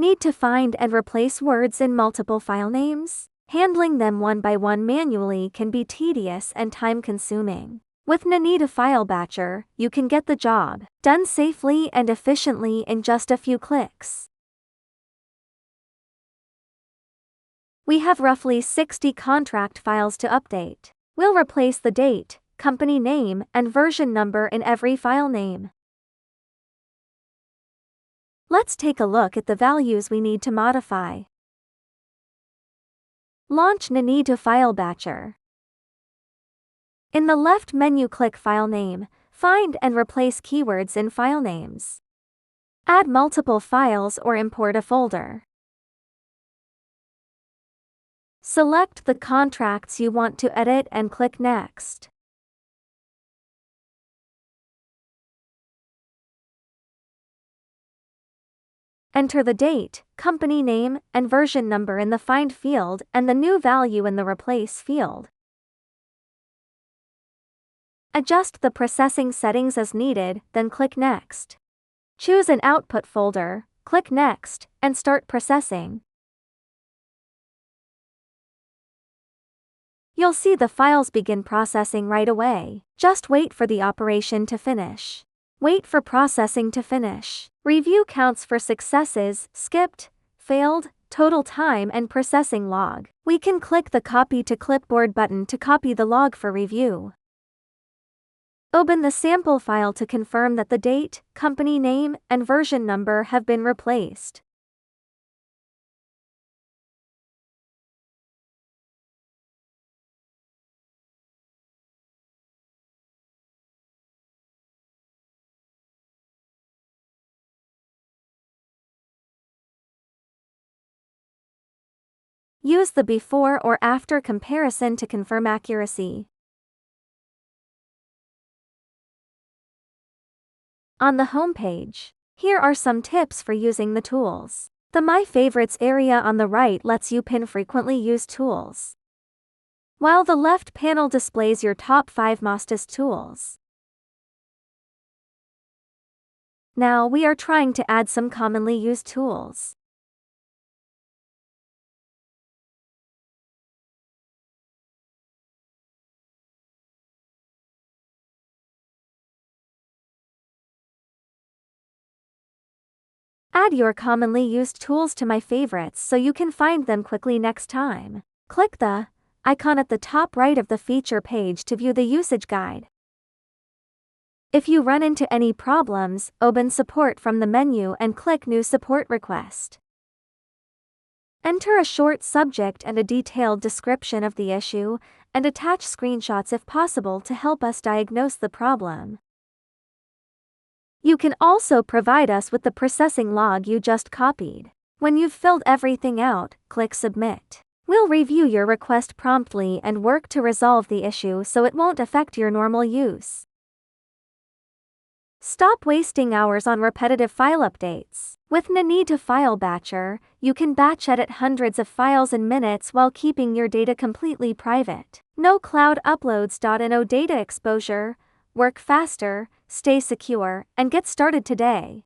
Need to find and replace words in multiple file names? Handling them one by one manually can be tedious and time-consuming. With Ninetu File Batcher, you can get the job done safely and efficiently in just a few clicks. We have roughly 60 contract files to update. We'll replace the date, company name, and version number in every file name. Let's take a look at the values we need to modify. Launch Ninetu File Batcher. In the left menu, click File Name, find and replace keywords in file names. Add multiple files or import a folder. Select the contracts you want to edit and click Next. Enter the date, company name, and version number in the Find field and the new value in the Replace field. Adjust the processing settings as needed, then click Next. Choose an output folder, click Next, and start processing. You'll see the files begin processing right away. Just wait for the operation to finish. Wait for processing to finish. Review counts for successes, skipped, failed, total time, and processing log. We can click the Copy to Clipboard button to copy the log for review. Open the sample file to confirm that the date, company name, and version number have been replaced. Use the before or after comparison to confirm accuracy. On the home page, here are some tips for using the tools. The My Favorites area on the right lets you pin frequently used tools, while the left panel displays your top 5 most tools. Now we are trying to add some commonly used tools. Add your commonly used tools to My Favorites so you can find them quickly next time. Click the icon at the top right of the feature page to view the usage guide. If you run into any problems, open Support from the menu and click New Support Request. Enter a short subject and a detailed description of the issue, and attach screenshots if possible to help us diagnose the problem. You can also provide us with the processing log you just copied. When you've filled everything out, click Submit. We'll review your request promptly and work to resolve the issue so it won't affect your normal use. Stop wasting hours on repetitive file updates. With Ninetu File Batcher, you can batch edit hundreds of files in minutes while keeping your data completely private. No cloud uploads. No data exposure. Work faster, stay secure, and get started today.